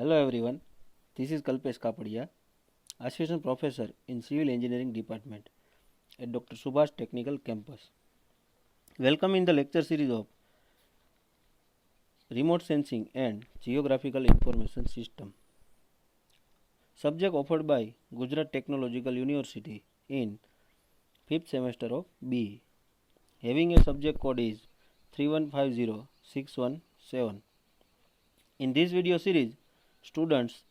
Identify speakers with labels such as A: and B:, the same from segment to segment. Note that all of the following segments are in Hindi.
A: Hello everyone, this is Kalpesh Kapadia, Assistant Professor in Civil Engineering Department at Dr. Subhash Technical Campus. Welcome in the lecture series of Remote Sensing and Geographical Information System. Subject offered by Gujarat Technological University in 5th semester of BE. Having a subject code is 3150617. In this video series, students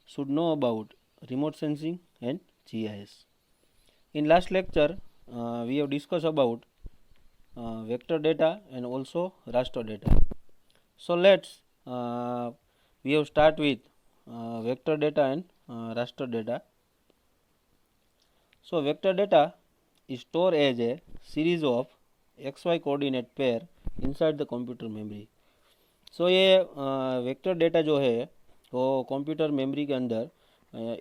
A: should know about remote sensing and GIS. In last lecture, we have discussed about vector data and also raster data. So we have start with vector data and raster data. So vector data is stored as a series of XY coordinate pair inside the computer memory. सो ये वेक्टर डेटा जो है वो कंप्यूटर मेमोरी के अंदर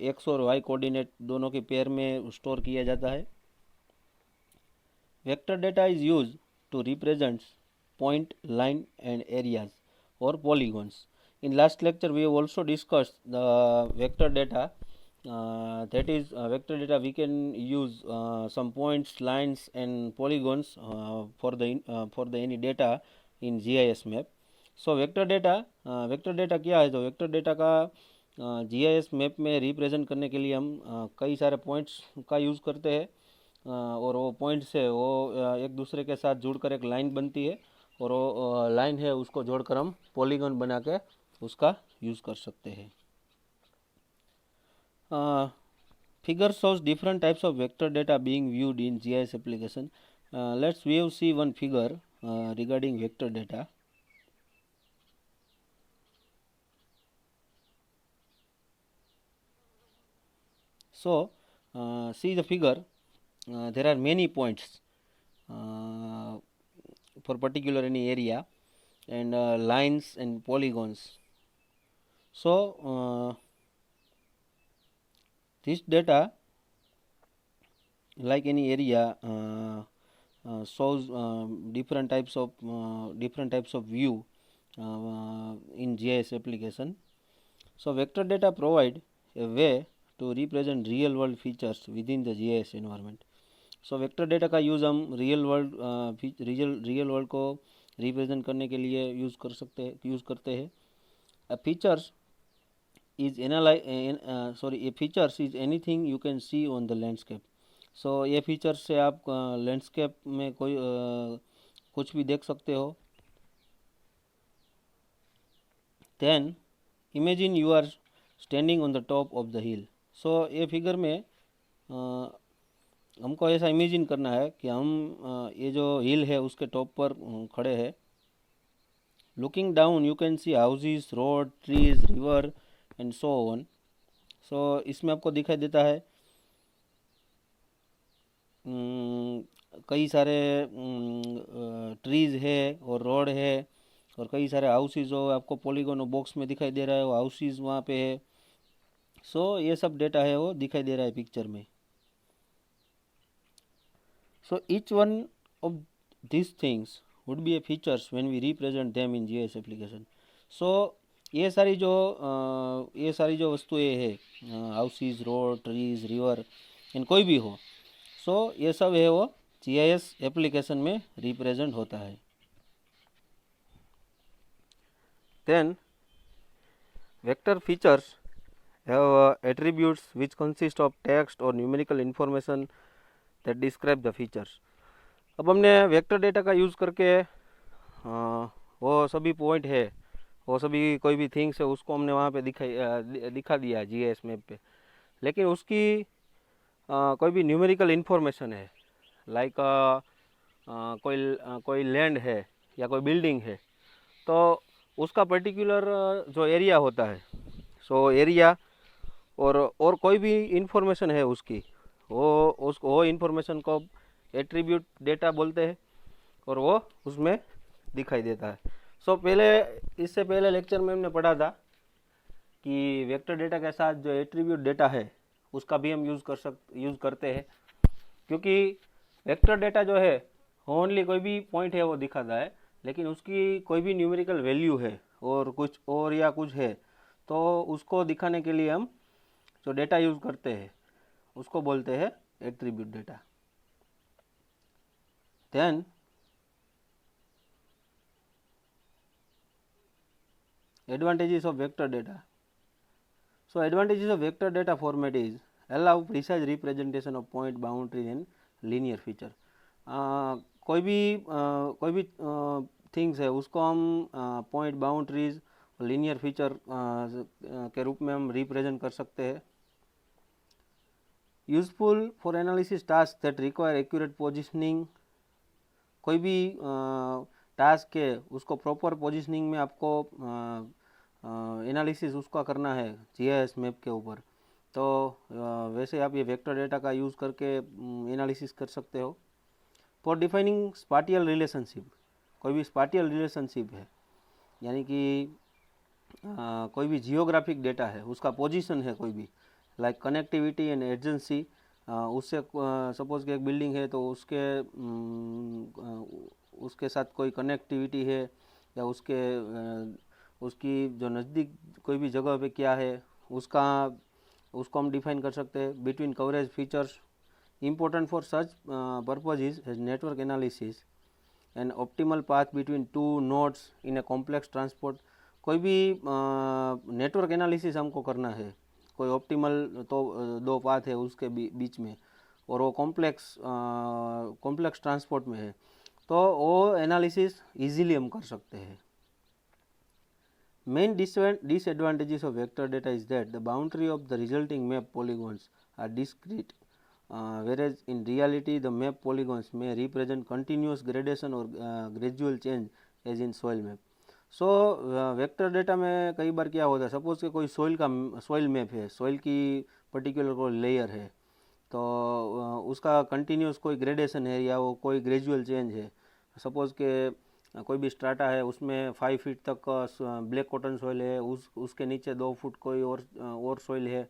A: एक्स और वाई कोऑर्डिनेट दोनों के पेयर में स्टोर किया जाता है. Vector data is use to represent point, line and areas और polygons. In last lecture we have also discussed the vector data, that is vector data we can use some points, lines and polygons for the any data in GIS map. So vector data क्या है? तो वेक्टर डेटा का जीआईएस मैप में रिप्रेजेंट करने के लिए हम कई सारे पॉइंट्स का यूज़ करते हैं और वो पॉइंट्स है वो एक दूसरे के साथ जुड़कर एक लाइन बनती है और वो लाइन है उसको जोड़कर हम पॉलीगॉन बना के उसका यूज़ कर सकते हैं. Figure shows different types of vector data being viewed in GIS application. Let's see one figure regarding vector data. So, see the figure, there are many points for particular any area and lines and polygons. So, this data like any area shows different types of view in GIS application. So, vector data provide a way to represent real world features within the GIS environment. So vector data का यूज़ हम रियल वर्ल्ड को रिप्रेजेंट करने के लिए यूज़ करते हैं. Features is anything you can see on the landscape. So ये फीचर्स से आप लैंडस्केप में कोई कुछ भी देख सकते हो. Then imagine you are standing on the top of the hill. So ये फिगर में हमको ऐसा इमेजिन करना है कि हम ये जो हिल है उसके टॉप पर खड़े हैं. Looking down you can see houses, road, trees, river and so on. So इसमें आपको दिखाई देता है कई सारे ट्रीज है और रोड है और कई सारे हाउसेस जो आपको पॉलीगॉन बॉक्स में दिखाई दे रहा है वो हाउसेस वहाँ पे है. सो ये सब डेटा है वो दिखाई दे रहा है पिक्चर में. So each one of these things would be a features when we represent them in GIS application. So ये सारी जो वस्तुएं है houses, road, trees, river and कोई भी हो, सो ये सब है वो GIS एप्लीकेशन में रिप्रेजेंट होता है. Then vector features have attributes which consist of text or numerical information that describe the features. अब हमने वेक्टर डेटा का यूज़ करके वो सभी पॉइंट है वो सभी कोई भी थिंग्स है उसको हमने वहाँ पे दिखा दिया जीआईएस मैप पे. लेकिन उसकी कोई भी न्यूमेरिकल इन्फॉर्मेशन है लाइक कोई लैंड है या कोई बिल्डिंग है तो उसका पर्टिकुलर जो एरिया होता है, सो एरिया और कोई भी इन्फॉर्मेशन है उसकी वो इन्फॉर्मेशन को एट्रीब्यूट डेटा बोलते हैं और वो उसमें दिखाई देता है. सो इससे पहले लेक्चर में हमने पढ़ा था कि वेक्टर डेटा के साथ जो एट्रीब्यूट डेटा है उसका भी हम यूज़ करते हैं, क्योंकि वेक्टर डेटा जो है ओनली कोई भी पॉइंट है वो दिखाता है, लेकिन उसकी कोई भी न्यूमेरिकल वैल्यू है और कुछ है तो उसको दिखाने के लिए हम जो डेटा यूज़ करते हैं उसको बोलते हैं attribute data. Then advantages of vector data. So advantages of vector data format is allow precise representation of point boundaries and linear feature. कोई भी थिंग्स है उसको हम पॉइंट बाउंड्रीज लीनियर फीचर के रूप में हम रिप्रेजेंट कर सकते हैं। Useful for analysis task that require accurate positioning. कोई भी टास्क है उसको प्रॉपर पोजिशनिंग में आपको एनालिसिस उसका करना है जीआईएस मैप के ऊपर, तो वैसे आप ये वेक्टर डेटा का यूज़ करके एनालिसिस कर सकते हो। फॉर डिफाइनिंग स्पाटियल रिलेशनशिप, कोई भी स्पाटियल रिलेशनशिप है यानी कि कोई भी जियोग्राफिक डेटा है उसका पोजीशन है कोई भी, लाइक कनेक्टिविटी एंड एजेंसी, उससे सपोज कि एक बिल्डिंग है तो उसके साथ कोई कनेक्टिविटी है या उसकी जो नज़दीक कोई भी जगह पे क्या है उसको हम डिफाइन कर सकते हैं। Between coverage features important for such purpose is network analysis and optimal path between two nodes in a complex transport. कोई भी नेटवर्क एनालिसिस हमको करना है, कोई ऑप्टिमल तो दो पाथ है उसके बीच में और वो कॉम्प्लेक्स ट्रांसपोर्ट में है, तो वो एनालिसिस इजीली हम कर सकते हैं। Main disadvantages of vector data is that the boundary of the resulting map polygons are discrete, whereas in reality the map polygons may represent continuous gradation or gradual change as in soil map. So vector data में कई बार क्या होता है, सपोज कि कोई सॉइल मैप है, सॉइल की पर्टिकुलर कोई लेयर है तो उसका कंटिन्यूस कोई ग्रेडेशन है या वो कोई ग्रेजुअल चेंज है। सपोज के कोई भी स्ट्राटा है उसमें 5 फीट तक ब्लैक कॉटन सॉइल है, उसके नीचे 2 फुट कोई और सॉइल है।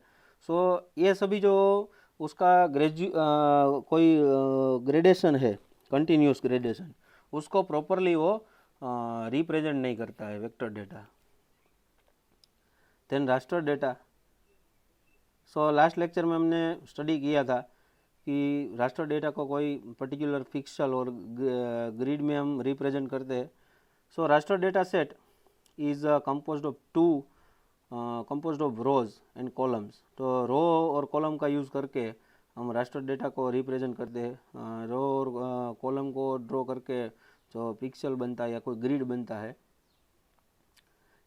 A: सो ये सभी जो उसका कोई ग्रेडेशन है, कंटिन्यूस ग्रेडेशन, उसको प्रॉपरली वो रिप्रेजेंट नहीं करता है vector data. Then raster data. So last lecture में हमने स्टडी किया था कि रास्टर डेटा को कोई पर्टिकुलर पिक्सल और ग्रिड में हम रिप्रेजेंट करते हैं। So raster data set is composed of rows and columns. तो रो और कॉलम का यूज़ करके हम रास्टर डेटा को रिप्रेजेंट करते हैं। रो और कॉलम को ड्रॉ करके जो पिक्सल बनता है या कोई ग्रिड बनता है,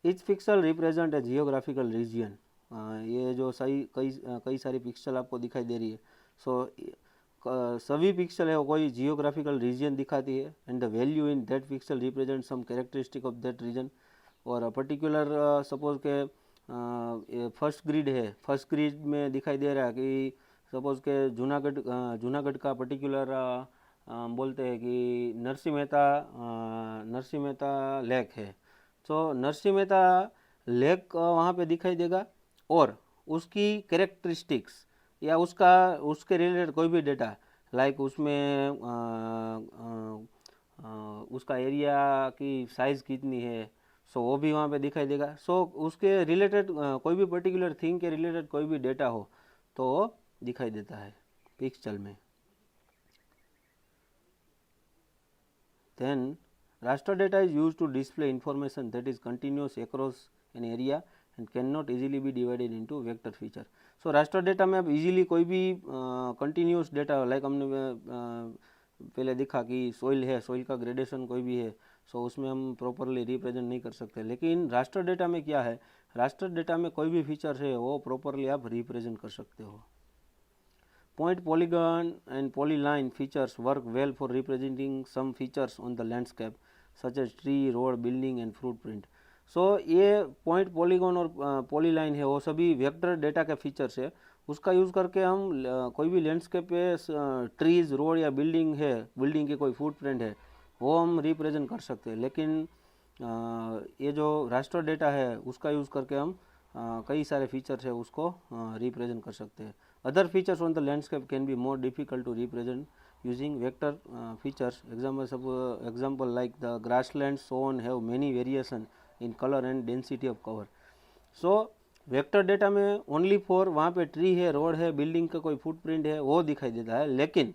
A: etch pixel represent a geographical region. ये जो कई सारी पिक्सल आपको दिखाई दे रही है, सो सभी पिक्सल है वो कोई जियोग्राफिकल रीजन दिखाती है and the value in that pixel represent some characteristic of that region. और पर्टिकुलर सपोज के फर्स्ट ग्रिड है, फर्स्ट ग्रिड में दिखाई दे रहा है कि सपोज के जूनागढ़ का पर्टिकुलर बोलते हैं कि नरसिंह मेहता लेक है, तो नरसिंह मेहता लेक वहाँ पे दिखाई देगा और उसकी कैरेक्टरिस्टिक्स या उसके रिलेटेड कोई भी डेटा, लाइक उसमें उसका एरिया की साइज़ कितनी है, सो वो भी वहाँ पे दिखाई देगा। सो उसके रिलेटेड कोई भी पर्टिकुलर थिंग के रिलेटेड कोई भी डेटा हो तो वो दिखाई देता है पिक्सल में। Then raster data is used to display information that is continuous across an area and cannot easily be divided into vector feature. So raster data में आप easily कोई भी continuous data, लाइक हमने पहले देखा कि सॉइल है, सॉइल का ग्रेडेशन कोई भी है, सो उसमें हम प्रॉपरली रिप्रेजेंट नहीं कर सकते। लेकिन रास्टर डेटा में क्या है, रास्टर डेटा में कोई भी फीचर है वो प्रॉपरली आप रिप्रेजेंट कर सकते हो। Point polygon and polyline features work well for representing some features on the landscape such as tree, road, building and footprint. So ये point polygon और polyline है वो सभी वेक्टर डेटा के फीचर्स है, उसका यूज़ करके हम कोई भी लैंडस्केप पे ट्रीज, रोड या बिल्डिंग है, बिल्डिंग की कोई फुटप्रिंट है वो हम रिप्रेजेंट कर सकते हैं। लेकिन ये जो रास्टर डेटा है उसका यूज़ करके हम कई सारे फीचर्स है उसको रिप्रेजेंट कर सकते हैं। Other features on the landscape can be more difficult to represent using vector features. Example like the grasslands shown have many variation in color and density of cover. So vector data में ओनली फॉर वहाँ पे ट्री है, रोड है, बिल्डिंग का कोई फुटप्रिंट है वो दिखाई देता है। लेकिन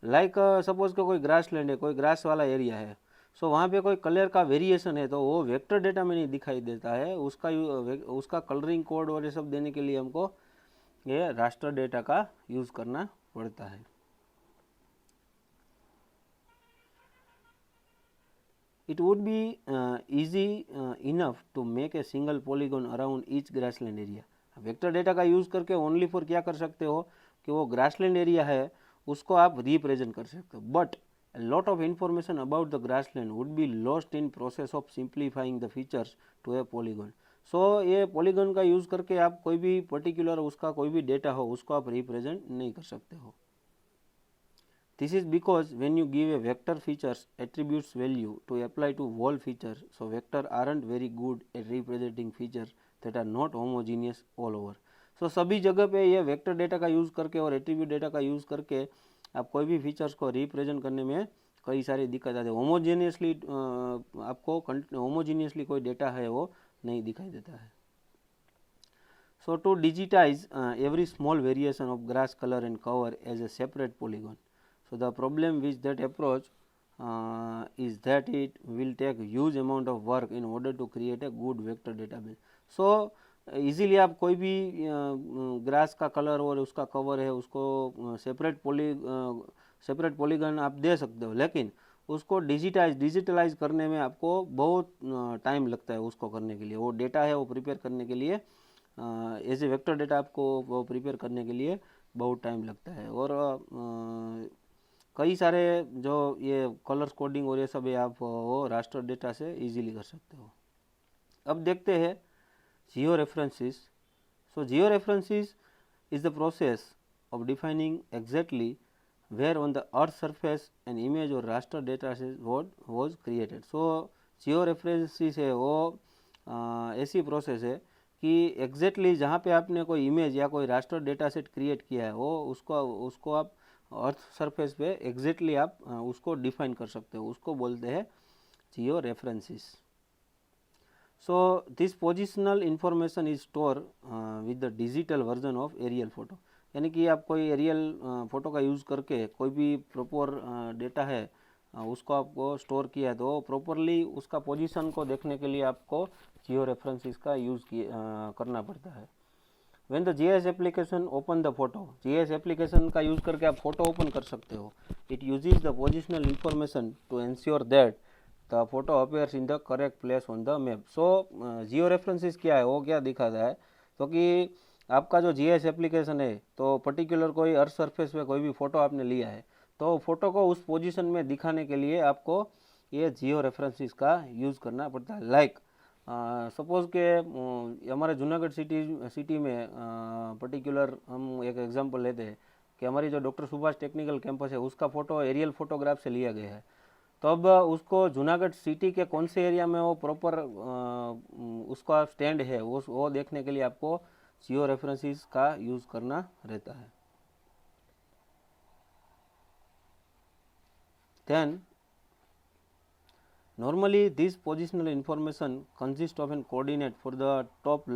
A: लाइक सपोज का कोई ग्रास लैंड है, कोई ग्रास वाला एरिया है, सो वहाँ पे कोई कलर का वेरिएशन है तो वो वेक्टर डेटा में नहीं दिखाई देता है। उसका कलरिंग कोड और ये सब देने के लिए हमको ये रास्टर डेटा का यूज़ करना पड़ता है। It would be easy enough to make a single polygon around each grassland area. Vector data का यूज़ करके ओनली फॉर क्या कर सकते हो कि वो ग्रासलैंड एरिया है उसको आप रिप्रेजेंट कर सकते हो, but lot of information about the grassland would be lost in process of simplifying the features to a polygon. So ये पॉलीगन का यूज़ करके आप कोई भी पर्टिकुलर उसका कोई भी डेटा हो उसको आप रिप्रेजेंट नहीं कर सकते हो। This is because when you give a vector features attributes value to apply to wall feature, so vector aren't very good at representing features that are not homogeneous all over. So सभी जगह पे ये वेक्टर डेटा का यूज़ करके और एट्रीब्यूट डेटा का यूज़ करके आप कोई भी फीचर्स को रिप्रेजेंट करने में कई सारी दिक्कत आती है। होमोजीनियसली आपको होमोजीनियसली कोई डेटा है वो नहीं दिखाई देता है। So to digitize every small variation of grass color and cover as a separate polygon. So the problem with that approach is that it will take huge amount of work in order to create a good vector database. So easily आप कोई भी ग्रास का कलर और उसका कवर है उसको सेपरेट पॉलीगन आप दे सकते हो, लेकिन उसको डिजिटलाइज करने में आपको बहुत टाइम लगता है। उसको करने के लिए वो डेटा है वो प्रिपेयर करने के लिए एज ए वेक्टर डेटा आपको वो प्रिपेयर करने के लिए बहुत टाइम लगता है। और कई सारे जो ये कलर्स कोडिंग और ये सब है आप वो रास्टर डेटा से इजीली कर सकते हो। अब देखते हैं geo references. So geo references is the process of defining exactly where on the earth surface an image or raster data was created. So georeferences है वो ऐसी प्रोसेस है कि एग्जैक्टली जहाँ पे आपने कोई इमेज या कोई रास्टर डेटा सेट क्रिएट किया है वो उसको आप अर्थ सरफेस पे एग्जैक्टली आप उसको डिफाइन कर सकते हो, उसको बोलते हैं geo references. So this positional information is store with the digital version of aerial photo. यानी कि आप कोई एरियल फोटो का यूज़ करके कोई भी प्रॉपर डेटा है उसको आपको स्टोर किया है तो प्रॉपरली उसका पोजीशन को देखने के लिए आपको जियो रेफरेंसेस का यूज़ करना पड़ता है। When the GIS application open the photo, GIS application का यूज़ करके आप फोटो ओपन कर सकते हो। It uses the positional information to ensure that the photo appears in the correct place on the map. So geo references क्या है वो क्या दिखाता है तो कि आपका जो जीआईएस एप्लीकेशन है तो पर्टिकुलर कोई अर्थ सरफेस पे कोई भी फ़ोटो आपने लिया है तो फोटो को उस पोजीशन में दिखाने के लिए आपको ये जियो रेफरेंसेस का यूज़ करना पड़ता है। लाइक सपोज़ के हमारे जूनागढ़ सिटी में पर्टिकुलर हम एक एग्जांपल लेते हैं कि हमारी जो डॉक्टर सुभाष टेक्निकल कैंपस है उसका फ़ोटो एरियल फोटोग्राफ से लिया गया है। तो अब उसको जूनागढ़ सिटी के कौन से एरिया में वो प्रॉपर उसका स्टैंड है वो देखने के लिए आपको जियो रेफरेंसेस का यूज़ करना रहता है। Then normally this positional information consists of an coordinate for the top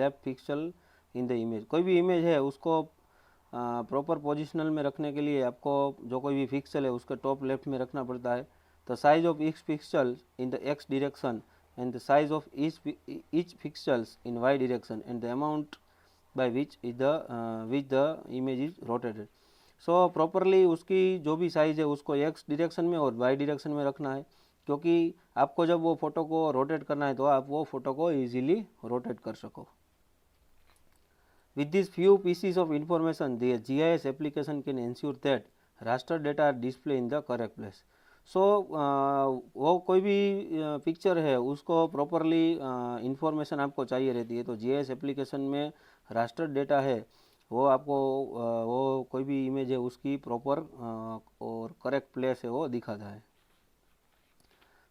A: left pixel in the image. कोई भी इमेज है उसको प्रॉपर पोजिशनल में रखने के लिए आपको जो कोई भी पिक्सल है उसके टॉप लेफ्ट में रखना पड़ता है। The size of each pixel in the x direction and the size of each pixels in y direction and the amount by which the image is rotated. So properly उसकी जो भी साइज़ है उसको एक्स डायरेक्शन में और वाई डायरेक्शन में रखना है, क्योंकि आपको जब वो फ़ोटो को रोटेट करना है तो आप वो फ़ोटो को इजीली रोटेट कर सको। With these few pieces of information, the GIS application can ensure that raster data are displayed in the correct place. So वो कोई भी पिक्चर है उसको प्रॉपरली इंफॉर्मेशन आपको चाहिए रहती है तो GIS एप्लीकेशन में रास्टर डेटा है वो आपको वो कोई भी इमेज है उसकी प्रॉपर और करेक्ट प्लेस है वो दिखाता है।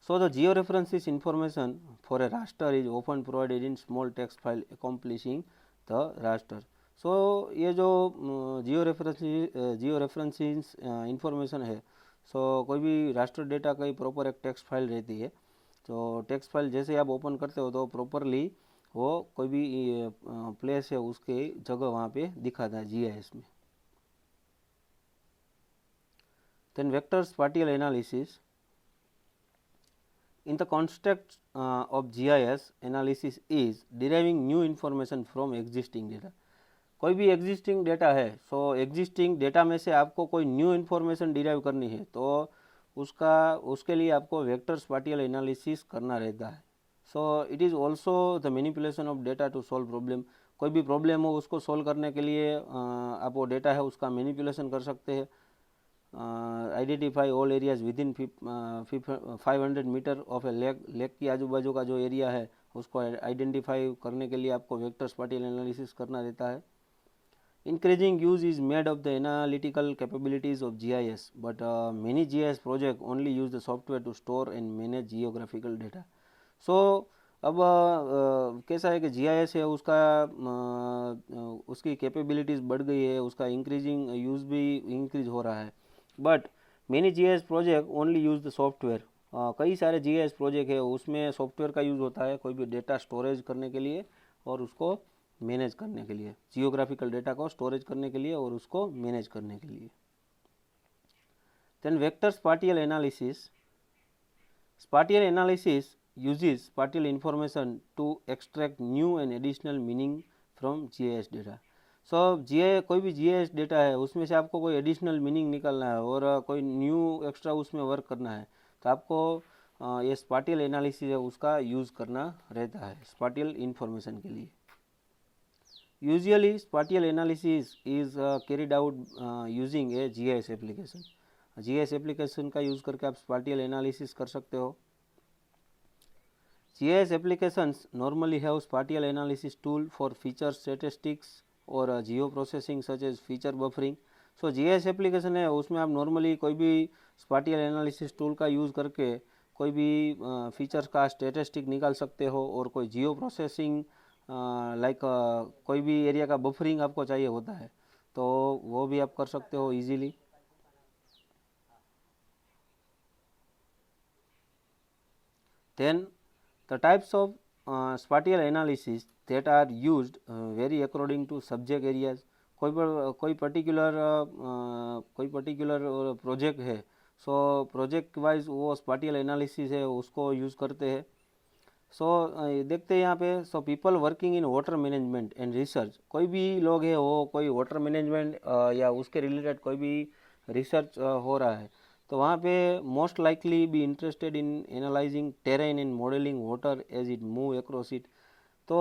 A: So the georeferences information for a raster is often provided in small text file accomplishing the raster. So ये जो जियो रेफरेंसेस इंफॉर्मेशन है सो कोई भी रास्टर डेटा का प्रॉपर एक टेक्स्ट फाइल रहती है। तो टेक्स्ट फाइल जैसे आप ओपन करते हो तो प्रॉपरली वो कोई भी प्लेस है उसके जगह वहाँ पे दिखाता है GIS में। Then vector spatial analysis. In the context of GIS analysis is deriving new information from existing data. कोई भी एग्जिस्टिंग डेटा है, सो एग्जिस्टिंग डेटा में से आपको कोई न्यू इन्फॉर्मेशन डिराइव करनी है तो उसके लिए आपको वेक्टर स्पाटियल एनालिसिस करना रहता है। So it is also the manipulation of data to solve problem. कोई भी प्रॉब्लम हो उसको सॉल्व करने के लिए आप वो डेटा है उसका मैनिपुलेशन कर सकते हैं। Identify all areas with in 500 metre of a lake की आजू बाजू का जो एरिया है उसको आइडेंटिफाई करने के लिए आपको वेक्टर स्पाटियल एनालिसिस करना रहता है। Increasing use is made of the analytical capabilities of GIS, but many GIS projects only use the software to store and manage geographical data. So अब कैसा है कि GIS है उसका उसकी कैपेबिलिटीज़ बढ़ गई है, उसका इंक्रीजिंग यूज़ भी इंक्रीज हो रहा है, but many GIS project only use the software. कई सारे GIS प्रोजेक्ट है उसमें सॉफ्टवेयर का यूज़ होता है कोई भी डेटा स्टोरेज करने के लिए और उसको मैनेज करने के लिए, जियोग्राफिकल डेटा को स्टोरेज करने के लिए और उसको मैनेज करने के लिए। Then vector spatial analysis. Spatial analysis uses spatial information to extract new and additional meaning from GIS data. So GIS कोई भी GIS डेटा है उसमें से आपको कोई एडिशनल मीनिंग निकालना है और कोई न्यू एक्स्ट्रा उसमें वर्क करना है तो आपको ये स्पाटियल एनालिसिस है उसका यूज़ करना रहता है स्पाटियल इंफॉर्मेशन के लिए। Usually spatial analysis is carried out using a GIS application. GIS application का यूज़ करके आप spatial analysis कर सकते हो। GIS applications normally have spatial analysis tool for feature statistics or geoprocessing such as feature buffering. So GIS application है उसमें आप normally कोई भी spatial analysis tool का यूज़ करके कोई भी फीचर्स का स्टेटिस्टिक निकाल सकते हो और कोई जियो प्रोसेसिंग लाइक कोई भी एरिया का बफरिंग आपको चाहिए होता है तो वो भी आप कर सकते हो easily. Then the types of spatial analysis that are used vary according to subject areas. कोई पर्टिकुलर प्रोजेक्ट है सो प्रोजेक्ट वाइज वो स्पाटियल एनालिसिस है उसको यूज़ करते हैं। सो देखते हैं यहाँ पे so people working in water management and research. कोई भी लोग है वो कोई वाटर मैनेजमेंट या उसके रिलेटेड कोई भी रिसर्च हो रहा है तो वहाँ पे most likely be interested in analysing terrain and modelling water as it move across it. तो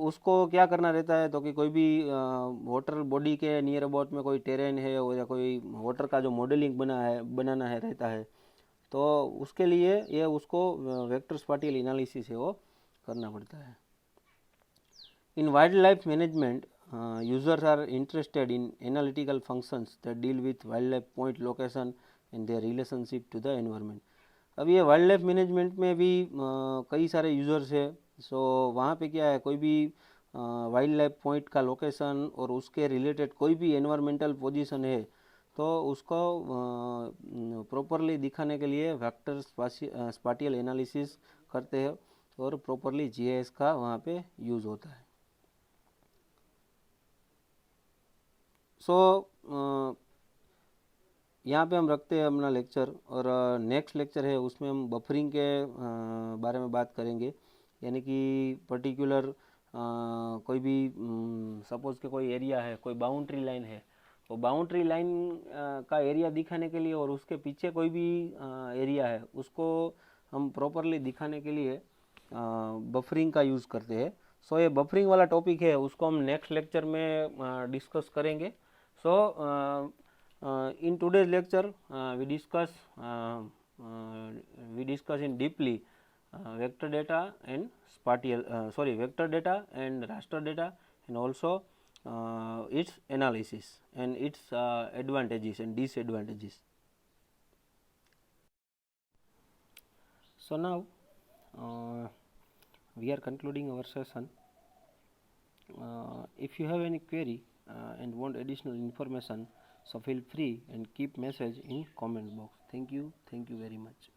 A: उसको क्या करना रहता है तो कि कोई भी वाटर बॉडी के नियर अबाउट में कोई टेरेन है या कोई वाटर का जो मॉडलिंग बनाना है रहता है तो उसके लिए ये उसको वेक्टर स्पाटियल एनालिसिस है वो करना पड़ता है। In wild life management users are interested in analytical functions that deal with wild life point location and their relationship to the environment. अब ये वाइल्ड लाइफ मैनेजमेंट में भी कई सारे यूजर्स है। सो वहाँ पे क्या है कोई भी वाइल्ड लाइफ पॉइंट का लोकेशन और उसके रिलेटेड कोई भी एनवायरमेंटल पोजीशन है तो उसको प्रॉपरली दिखाने के लिए वेक्टर स्पाटियल एनालिसिस करते हैं और प्रॉपरली GIS का वहाँ पे यूज़ होता है। सो यहाँ पे हम रखते हैं अपना लेक्चर और नेक्स्ट लेक्चर है उसमें हम बफरिंग के बारे में बात करेंगे। यानी कि पर्टिकुलर कोई भी सपोज़ के कोई एरिया है कोई बाउंड्री लाइन है वो बाउंड्री लाइन का एरिया दिखाने के लिए और उसके पीछे कोई भी एरिया है उसको हम प्रॉपरली दिखाने के लिए बफरिंग का यूज़ करते हैं। सो ये बफरिंग वाला टॉपिक है उसको हम नेक्स्ट लेक्चर में डिस्कस करेंगे। सो in today's lecture we discuss in deeply vector data and vector data and raster data and also its analysis and its advantages and disadvantages. So now we are concluding our session. If you have any query and want additional information so feel free and keep message in comment box. Thank you very much.